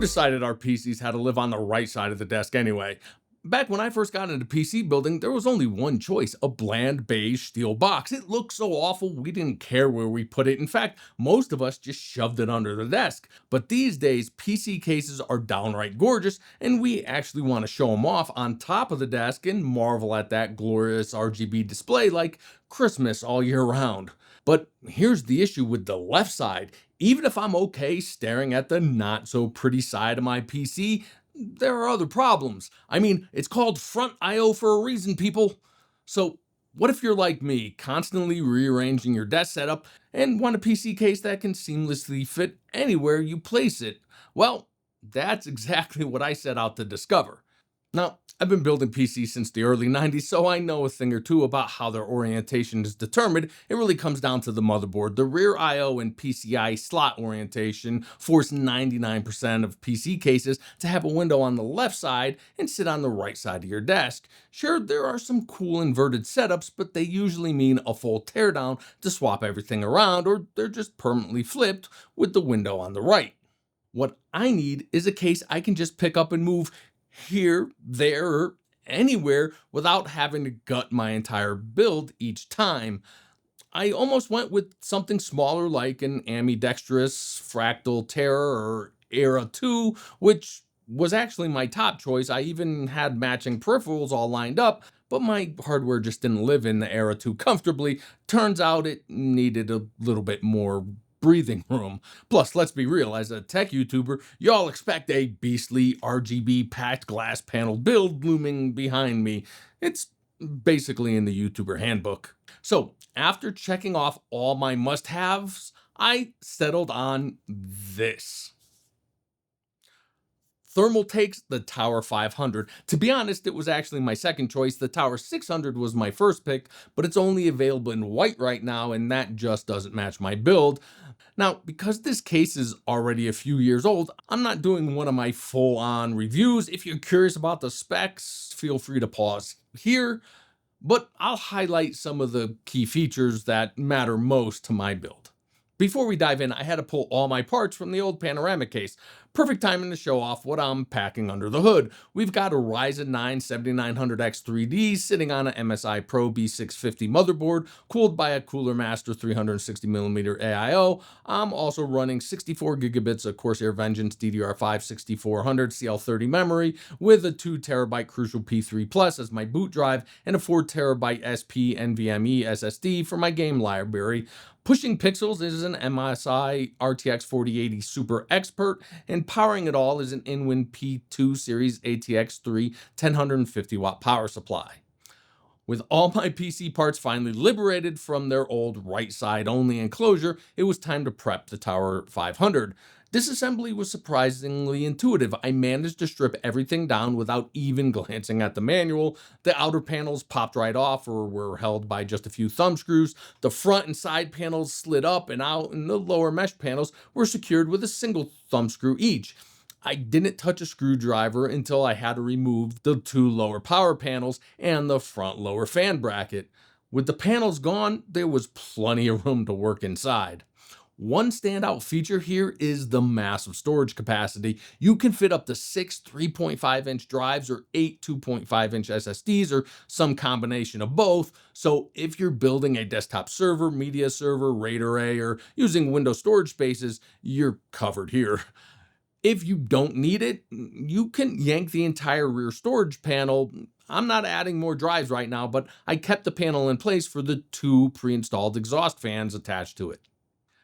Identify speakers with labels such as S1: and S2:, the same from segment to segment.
S1: decided our PCs had to live on the right side of the desk anyway? Back when I first got into PC building, there was only one choice, a bland beige steel box. It looked so awful, we didn't care where we put it. In fact, most of us just shoved it under the desk. But these days, PC cases are downright gorgeous, and we actually want to show them off on top of the desk and marvel at that glorious RGB display like Christmas all year round. But here's the issue with the left side. Even if I'm okay staring at the not so pretty side of my PC, there are other problems. I mean, it's called front IO for a reason, people. So what if you're like me, constantly rearranging your desk setup and want a PC case that can seamlessly fit anywhere you place it? Well, that's exactly what I set out to discover. Now, I've been building PCs since the early 90s, so I know a thing or two about how their orientation is determined. It really comes down to the motherboard. The rear IO and PCI slot orientation force 99% of PC cases to have a window on the left side and sit on the right side of your desk. Sure, there are some cool inverted setups, but they usually mean a full teardown to swap everything around, or they're just permanently flipped with the window on the right. What I need is a case I can just pick up and move here, there, or anywhere without having to gut my entire build each time. I almost went with something smaller like an ambidextrous Fractal Terror or Era 2, which was actually my top choice. I even had matching peripherals all lined up, but my hardware just didn't live in the Era 2 comfortably. Turns out it needed a little bit more breathing room. Plus, let's be real, as a tech YouTuber, y'all expect a beastly RGB packed glass panel build looming behind me. It's basically in the YouTuber handbook. So, after checking off all my must-haves, I settled on this. Thermaltake's the Tower 500. To be honest, it was actually my second choice. The Tower 600 was my first pick, but it's only available in white right now, and that just doesn't match my build. Now, because this case is already a few years old, I'm not doing one of my full-on reviews. If you're curious about the specs, feel free to pause here, but I'll highlight some of the key features that matter most to my build. Before we dive in, I had to pull all my parts from the old panoramic case. Perfect timing to show off what I'm packing under the hood. We've got a Ryzen 9 7900X 3D sitting on an MSI Pro B650 motherboard, cooled by a Cooler Master 360mm AIO. I'm also running 64 gigabits of Corsair Vengeance DDR5 6400 CL30 memory with a 2TB Crucial P3 Plus as my boot drive and a 4TB SP NVMe SSD for my game library. Pushing pixels is an MSI RTX 4080 Super Expert, and powering it all is an InWin P2 Series ATX 3 1050 watt power supply. With all my PC parts finally liberated from their old right side only enclosure, it was time to prep the Tower 500. Disassembly was surprisingly intuitive. I managed to strip everything down without even glancing at the manual. The outer panels popped right off or were held by just a few thumb screws. The front and side panels slid up and out, and the lower mesh panels were secured with a single thumb screw each. I didn't touch a screwdriver until I had to remove the two lower power panels and the front lower fan bracket. With the panels gone, there was plenty of room to work inside. One standout feature here is the massive storage capacity. You can fit up to 6 3.5-inch drives or 8 2.5-inch SSDs or some combination of both. So if you're building a desktop server, media server, RAID array, or using Windows storage spaces, you're covered here. If you don't need it, you can yank the entire rear storage panel. I'm not adding more drives right now, but I kept the panel in place for the two pre-installed exhaust fans attached to it.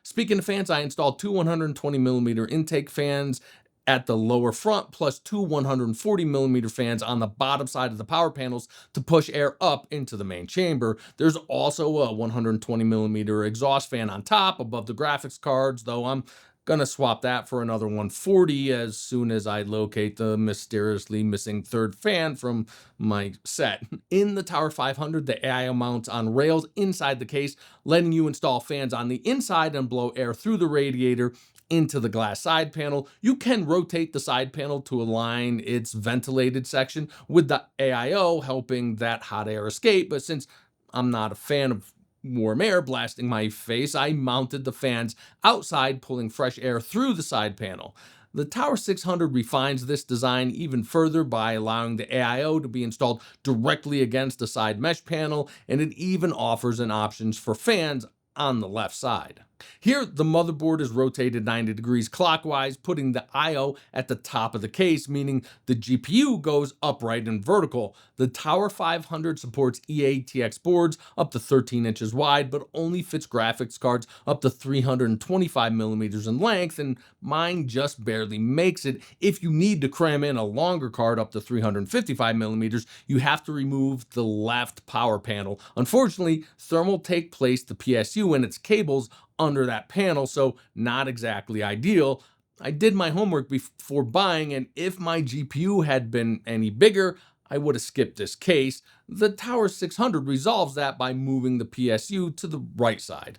S1: Speaking of fans, I installed two 120mm intake fans at the lower front, plus two 140mm fans on the bottom side of the power panels to push air up into the main chamber. There's also a 120mm exhaust fan on top above the graphics cards, though I'm gonna swap that for another 140 as soon as I locate the mysteriously missing third fan from my set. In the Tower 500, the AIO mounts on rails inside the case, letting you install fans on the inside and blow air through the radiator into the glass side panel. You can rotate the side panel to align its ventilated section with the AIO, helping that hot air escape, but since I'm not a fan of warm air blasting my face, I mounted the fans outside, pulling fresh air through the side panel. The Tower 600 refines this design even further by allowing the AIO to be installed directly against a side mesh panel, and it even offers an option for fans on the left side. Here, the motherboard is rotated 90 degrees clockwise, putting the I/O at the top of the case, meaning the GPU goes upright and vertical. The Tower 500 supports E-ATX boards up to 13 inches wide, but only fits graphics cards up to 325 millimeters in length, and mine just barely makes it. If you need to cram in a longer card up to 355 millimeters, you have to remove the left power panel. Unfortunately, Thermaltake placed the PSU and its cables under that panel, so not exactly ideal. I did my homework before buying, and if my GPU had been any bigger, I would have skipped this case. The Tower 600 resolves that by moving the PSU to the right side.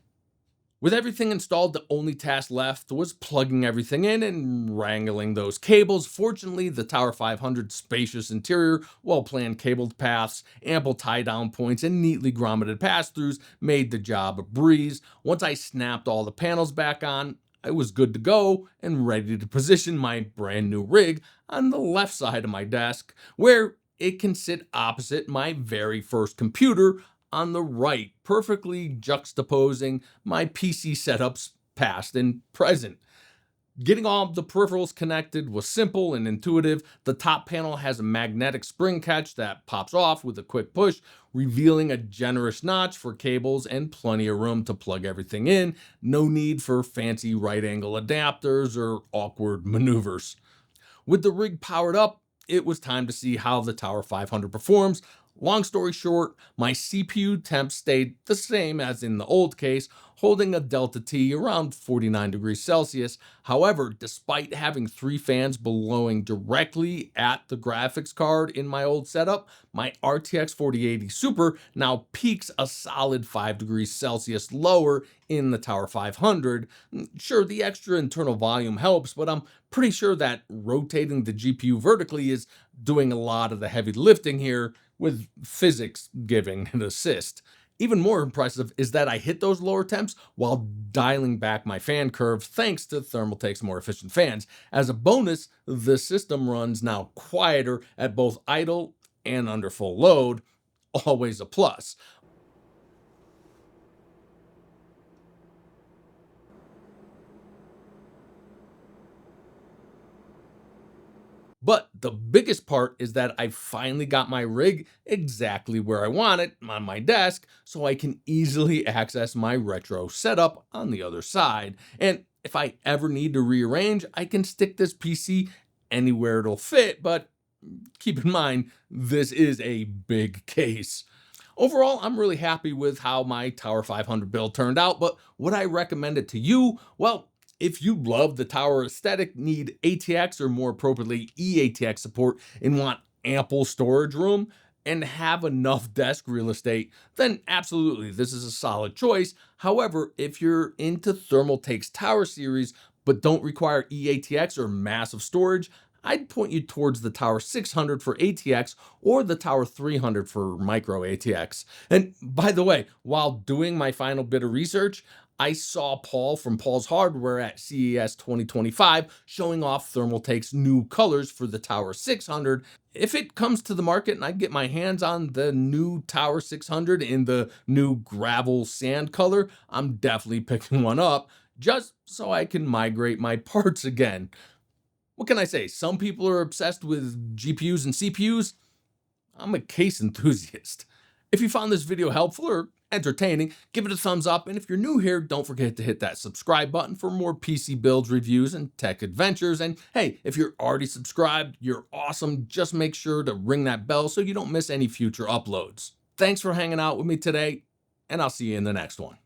S1: With everything installed, the only task left was plugging everything in and wrangling those cables. Fortunately, the Tower 500's spacious interior, well-planned cabled paths, ample tie-down points, and neatly grommeted pass-throughs made the job a breeze. Once I snapped all the panels back on, I was good to go and ready to position my brand new rig on the left side of my desk, where it can sit opposite my very first computer on the right, perfectly juxtaposing my PC setups past and present. Getting all the peripherals connected was simple and intuitive. The top panel has a magnetic spring catch that pops off with a quick push, revealing a generous notch for cables and plenty of room to plug everything in. No need for fancy right angle adapters or awkward maneuvers. With the rig powered up, it was time to see how the Tower 500 performs. Long story short, my CPU temp stayed the same as in the old case, holding a delta T around 49 degrees Celsius. However, despite having 3 fans blowing directly at the graphics card in my old setup, my RTX 4080 Super now peaks a solid 5 degrees Celsius lower in the Tower 500. Sure, the extra internal volume helps, but I'm pretty sure that rotating the GPU vertically is doing a lot of the heavy lifting here, with physics giving an assist. Even more impressive is that I hit those lower temps while dialing back my fan curve thanks to Thermaltake's more efficient fans. As a bonus, the system runs now quieter at both idle and under full load, always a plus. But the biggest part is that I finally got my rig exactly where I want it on my desk, so I can easily access my retro setup on the other side. And if I ever need to rearrange, I can stick this PC anywhere it'll fit, but keep in mind, this is a big case. Overall, I'm really happy with how my Tower 500 build turned out, but would I recommend it to you? Well, if you love the Tower aesthetic, need ATX or more appropriately E-ATX support, and want ample storage room and have enough desk real estate, then absolutely this is a solid choice. However, if you're into Thermaltake's Tower series but don't require E-ATX or massive storage, I'd point you towards the Tower 600 for ATX or the Tower 300 for micro ATX. And by the way, while doing my final bit of research, I saw Paul from Paul's Hardware at CES 2025 showing off Thermaltake's new colors for the Tower 600. If it comes to the market and I get my hands on the new Tower 600 in the new gravel sand color, I'm definitely picking one up just so I can migrate my parts again. What can I say? Some people are obsessed with GPUs and CPUs. I'm a case enthusiast. If you found this video helpful or entertaining, give it a thumbs up. And if you're new here, don't forget to hit that subscribe button for more PC builds, reviews, and tech adventures. And hey, if you're already subscribed, you're awesome. Just make sure to ring that bell so you don't miss any future uploads. Thanks for hanging out with me today, and I'll see you in the next one.